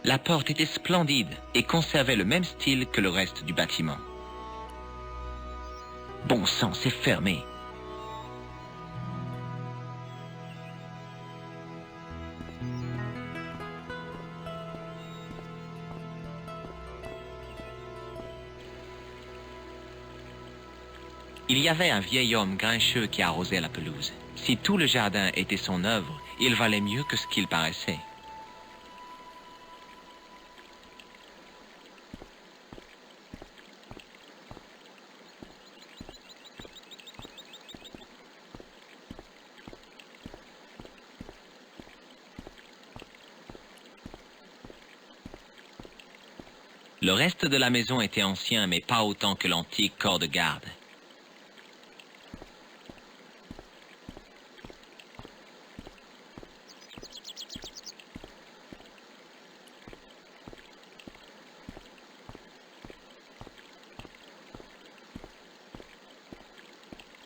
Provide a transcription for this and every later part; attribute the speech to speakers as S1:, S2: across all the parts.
S1: La porte était splendide et conservait le même style que le reste du bâtiment. Bon sang, c'est fermé. Il y avait un vieil homme grincheux qui arrosait la pelouse. Si tout le jardin était son œuvre, il valait mieux que ce qu'il paraissait. Le reste de la maison était ancien, mais pas autant que l'antique corps de garde.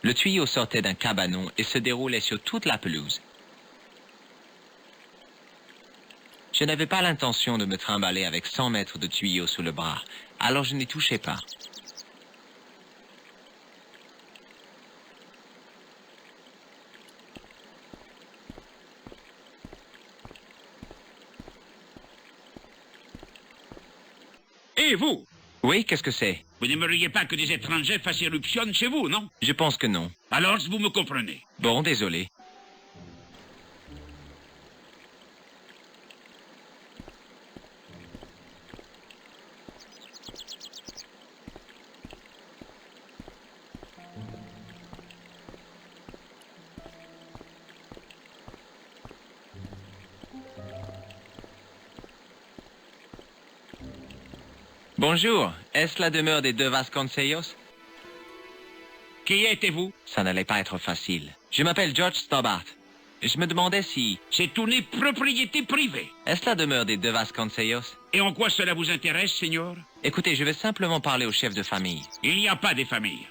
S1: Le tuyau sortait d'un cabanon et se déroulait sur toute la pelouse. Je n'avais pas l'intention de me trimballer avec 100 mètres de tuyau sous le bras, alors je n'y touchais pas.
S2: Et vous?
S1: Oui, qu'est-ce que c'est?
S2: Vous n'aimeriez pas que des étrangers fassent éruption chez vous, non?
S1: Je pense que non.
S2: Alors, vous me comprenez.
S1: Bon, désolé. Bonjour, est-ce la demeure des deux Vasconcellos?
S2: Qui étiez-vous?
S1: Ça n'allait pas être facile. Je m'appelle George Stobbart. Je me demandais si...
S2: C'est une propriété privée.
S1: Est-ce la demeure des deux Vasconcellos?
S2: Et en quoi cela vous intéresse, Seigneur?
S1: Écoutez, je vais simplement parler au chef de famille.
S2: Il n'y a pas de famille.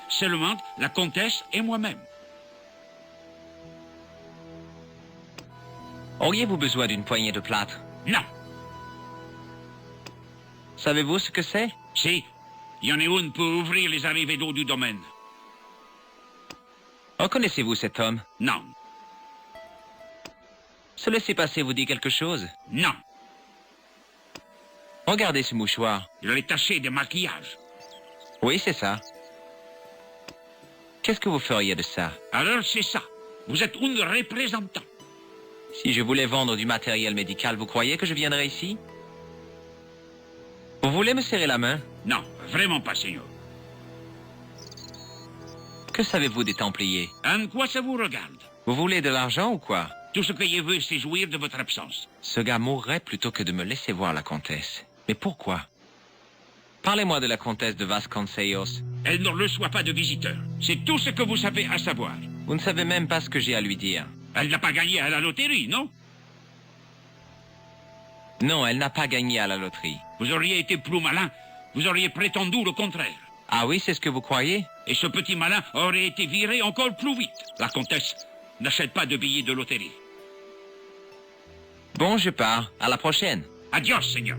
S2: Seulement la comtesse et moi-même.
S1: Auriez-vous besoin d'une poignée de plâtre?
S2: Non.
S1: Savez-vous ce que c'est?
S2: Si. Il y en a une pour ouvrir les arrivées d'eau du domaine.
S1: Reconnaissez-vous cet homme?
S2: Non.
S1: Ce laissez-passer vous dit quelque chose?
S2: Non.
S1: Regardez ce mouchoir.
S2: Il est taché de maquillage.
S1: Oui, c'est ça. Qu'est-ce que vous feriez de ça?
S2: Alors c'est ça. Vous êtes un représentant.
S1: Si je voulais vendre du matériel médical, vous croyez que je viendrais ici? Vous voulez me serrer la main?
S2: Non, vraiment pas, Seigneur.
S1: Que savez-vous des Templiers?
S2: En quoi ça vous regarde?
S1: Vous voulez de l'argent ou quoi?
S2: Tout ce que je veux, c'est jouir de votre absence.
S1: Ce gars mourrait plutôt que de me laisser voir la comtesse. Mais pourquoi? Parlez-moi de la comtesse de Vasconcellos.
S2: Elle ne reçoit pas de visiteurs. C'est tout ce que vous savez à savoir.
S1: Vous ne savez même pas ce que j'ai à lui dire.
S2: Elle n'a pas gagné à la loterie, non?
S1: Non, elle n'a pas gagné à la loterie.
S2: Vous auriez été plus malin. Vous auriez prétendu le contraire.
S1: Ah oui, c'est ce que vous croyez?
S2: Et ce petit malin aurait été viré encore plus vite. La comtesse n'achète pas de billets de loterie.
S1: Bon, je pars. À la prochaine.
S2: Adios, Seigneur.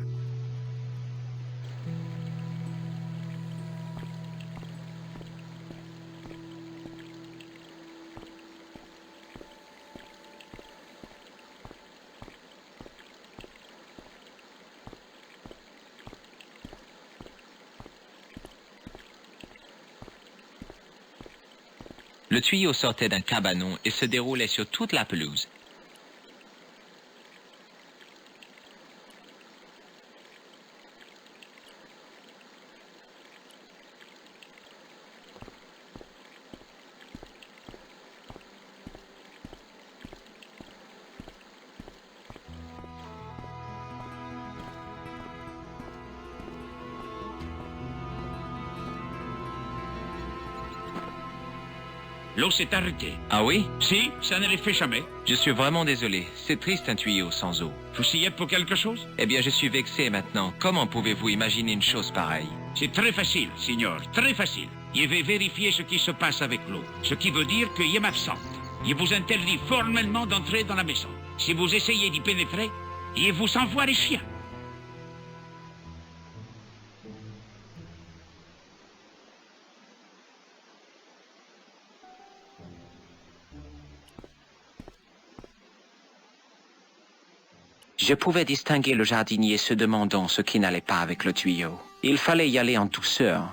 S1: Le tuyau sortait d'un cabanon et se déroulait sur toute la pelouse.
S2: L'eau s'est arrêtée.
S1: Ah oui?
S2: Si, ça ne le fait jamais.
S1: Je suis vraiment désolé. C'est triste un tuyau sans eau.
S2: Vous y êtes pour quelque chose?
S1: Eh bien, je suis vexé maintenant. Comment pouvez-vous imaginer une chose pareille?
S2: C'est très facile, Seigneur, très facile. Je vais vérifier ce qui se passe avec l'eau. Ce qui veut dire qu'il m'absente. Je vous interdis formellement d'entrer dans la maison. Si vous essayez d'y pénétrer, et vous envoie les chiens.
S1: Je pouvais distinguer le jardinier se demandant ce qui n'allait pas avec le tuyau. Il fallait y aller en douceur.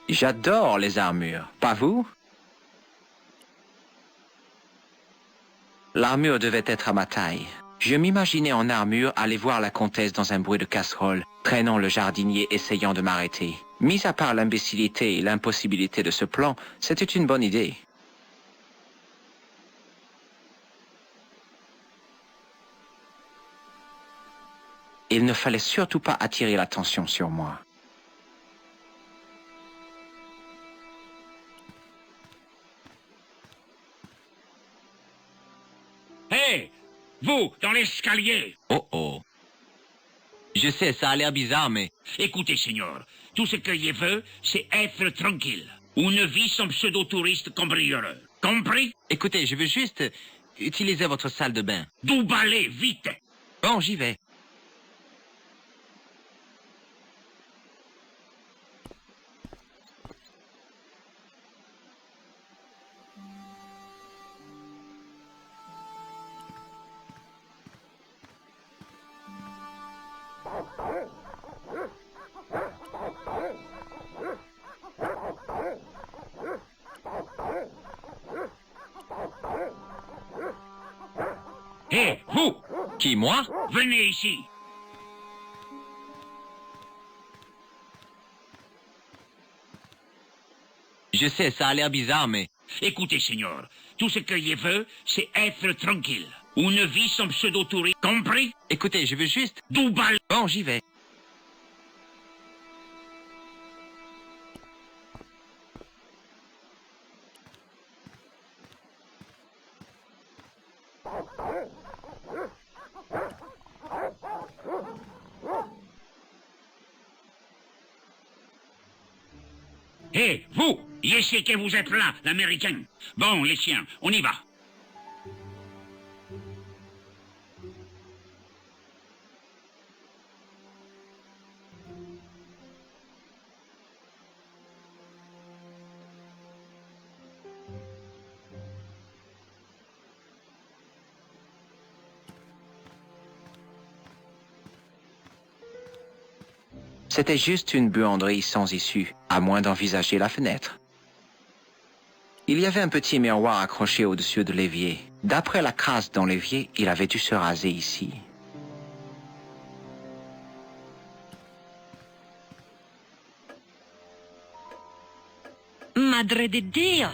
S1: J'adore les armures, pas vous? L'armure devait être à ma taille. Je m'imaginais en armure aller voir la comtesse dans un bruit de casserole, traînant le jardinier essayant de m'arrêter. Mis à part l'imbécilité et l'impossibilité de ce plan, c'était une bonne idée. Il ne fallait surtout pas attirer l'attention sur moi.
S2: Hé, vous, dans l'escalier!
S1: Oh oh. Je sais, ça a l'air bizarre, mais...
S2: Écoutez, Seigneur, tout ce que je veux, c'est être tranquille. Une vie sans pseudo-touriste cambrioleur. Compris?
S1: Écoutez, je veux juste utiliser votre salle de bain.
S2: Du balai, vite!
S1: Bon, j'y vais.
S2: Hé, vous!
S1: Qui, moi?
S2: Venez ici!
S1: Je sais, ça a l'air bizarre, mais...
S2: Écoutez, Seigneur, tout ce que je veux, c'est être tranquille. Une vie sans pseudo-touriste. Compris?
S1: Écoutez, je veux juste...
S2: Du balai.
S1: Bon, j'y vais.
S2: Hé, vous! Je sais que vous êtes là, l'Américain. Bon, les chiens, on y va.
S1: C'était juste une buanderie sans issue, à moins d'envisager la fenêtre. Il y avait un petit miroir accroché au-dessus de l'évier. D'après la crasse dans l'évier, il avait dû se raser ici.
S3: Madre de Dios!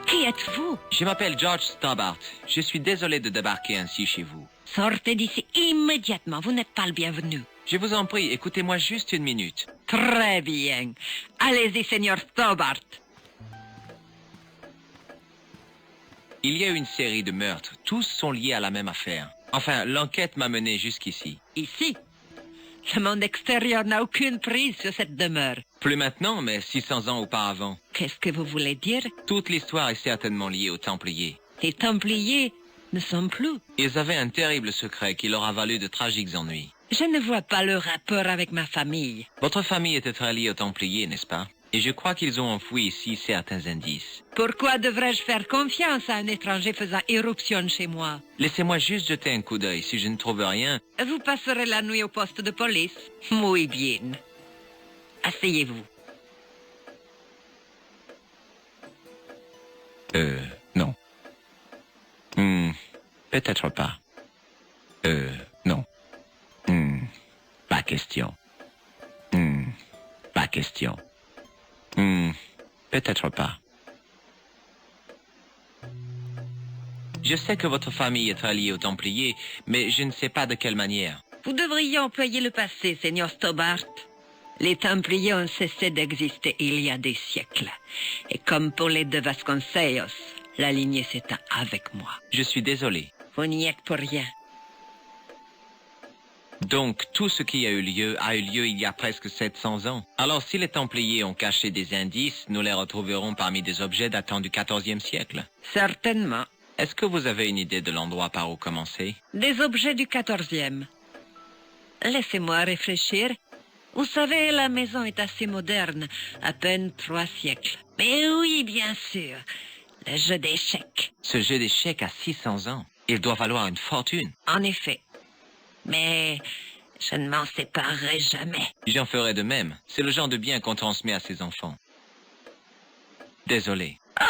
S3: Qui êtes-vous?
S1: Je m'appelle George Stobbart. Je suis désolé de débarquer ainsi chez vous.
S3: Sortez d'ici immédiatement, vous n'êtes pas le bienvenu.
S1: Je vous en prie, écoutez-moi juste une minute.
S3: Très bien. Allez-y, Seigneur Stobbart.
S1: Il y a eu une série de meurtres. Tous sont liés à la même affaire. Enfin, l'enquête m'a mené jusqu'ici.
S3: Ici? Le monde extérieur n'a aucune prise sur cette demeure.
S1: Plus maintenant, mais 600 ans auparavant.
S3: Qu'est-ce que vous voulez dire?
S1: Toute l'histoire est certainement liée aux Templiers.
S3: Les Templiers ne sont plus.
S1: Ils avaient un terrible secret qui leur a valu de tragiques ennuis.
S3: Je ne vois pas le rapport avec ma famille.
S1: Votre famille était très liée aux Templiers, n'est-ce pas? Et je crois qu'ils ont enfoui ici certains indices.
S3: Pourquoi devrais-je faire confiance à un étranger faisant éruption chez moi?
S1: Laissez-moi juste jeter un coup d'œil. Si je ne trouve rien...
S3: Vous passerez la nuit au poste de police? Muy bien. Asseyez-vous.
S1: Non. Peut-être pas. Non. Pas question. Pas question. Peut-être pas. Je sais que votre famille est très liée aux Templiers, mais je ne sais pas de quelle manière.
S3: Vous devriez employer le passé, Seigneur Stobbart. Les Templiers ont cessé d'exister il y a des siècles. Et comme pour les de Vasconcelos, la lignée s'éteint avec moi.
S1: Je suis désolé.
S3: Vous n'y êtes pour rien.
S1: Donc, tout ce qui a eu lieu il y a presque 700 ans. Alors, si les Templiers ont caché des indices, nous les retrouverons parmi des objets datant du XIVe siècle.
S3: Certainement.
S1: Est-ce que vous avez une idée de l'endroit par où commencer?
S3: Des objets du XIVe. Laissez-moi réfléchir. Vous savez, la maison est assez moderne, à peine 3 siècles. Mais oui, bien sûr, le jeu d'échecs.
S1: Ce jeu d'échecs a 600 ans. Il doit valoir une fortune.
S3: En effet. Mais je ne m'en séparerai jamais.
S1: J'en ferai de même. C'est le genre de bien qu'on transmet à ses enfants. Désolé.
S3: Ah,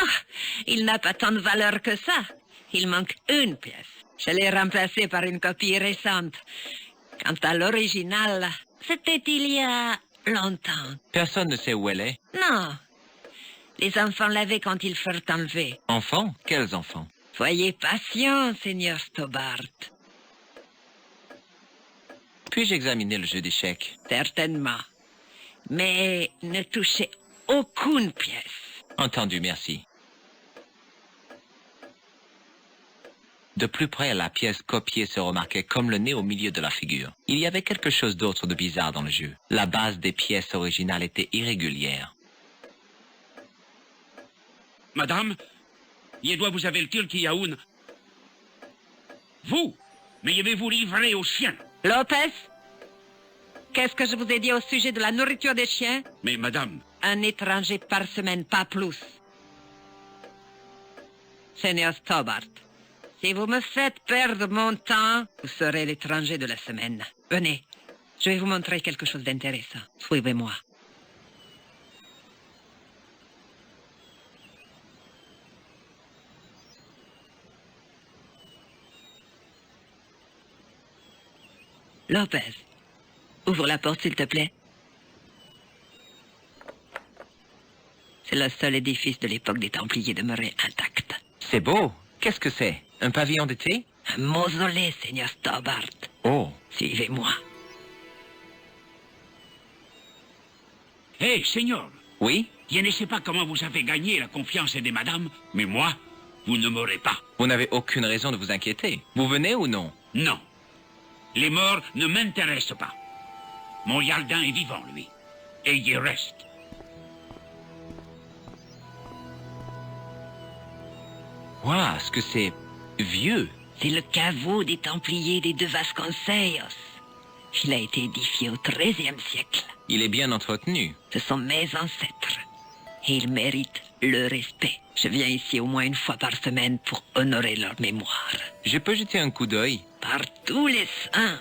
S3: il n'a pas tant de valeur que ça. Il manque une pièce. Je l'ai remplacée par une copie récente. Quant à l'original, c'était il y a longtemps.
S1: Personne ne sait où elle est.
S3: Non. Les enfants l'avaient quand ils furent enlevés.
S1: Enfants? Quels enfants?
S3: Soyez patient, Seigneur Stobart.
S1: Puis-je examiner le jeu d'échecs?
S3: Certainement. Mais ne touchez aucune pièce.
S1: Entendu, merci. De plus près, la pièce copiée se remarquait comme le nez au milieu de la figure. Il y avait quelque chose d'autre de bizarre dans le jeu. La base des pièces originales était irrégulière.
S2: Madame, Yédois, vous avez le tir qui a une... Vous, mais je vais vous livrer aux chiens.
S3: Lopez, qu'est-ce que je vous ai dit au sujet de la nourriture des chiens?
S2: Mais madame...
S3: Un étranger par semaine, pas plus. Seigneur Stobart, si vous me faites perdre mon temps, vous serez l'étranger de la semaine. Venez, je vais vous montrer quelque chose d'intéressant. Suivez-moi. Lopez, ouvre la porte, s'il te plaît. C'est le seul édifice de l'époque des Templiers demeuré intact.
S1: C'est beau. Qu'est-ce que c'est? Un pavillon d'été?
S3: Un mausolée, Seigneur Stobart.
S1: Oh.
S3: Suivez-moi.
S2: Hé, Seigneur,
S1: Oui?
S2: je ne sais pas comment vous avez gagné la confiance des madames, mais moi, vous ne m'aurez pas.
S1: Vous n'avez aucune raison de vous inquiéter. Vous venez ou non?
S2: Non. Les morts ne m'intéressent pas. Mon Yaldin est vivant, lui. Et il y reste.
S1: Waouh, ce que c'est vieux.
S3: C'est le caveau des Templiers des deux Vasconcelos. Il a été édifié au XIIIe siècle.
S1: Il est bien entretenu.
S3: Ce sont mes ancêtres. Et ils méritent le respect. Je viens ici au moins une fois par semaine pour honorer leur mémoire.
S1: Je peux jeter un coup d'œil?
S3: Par tous les saints,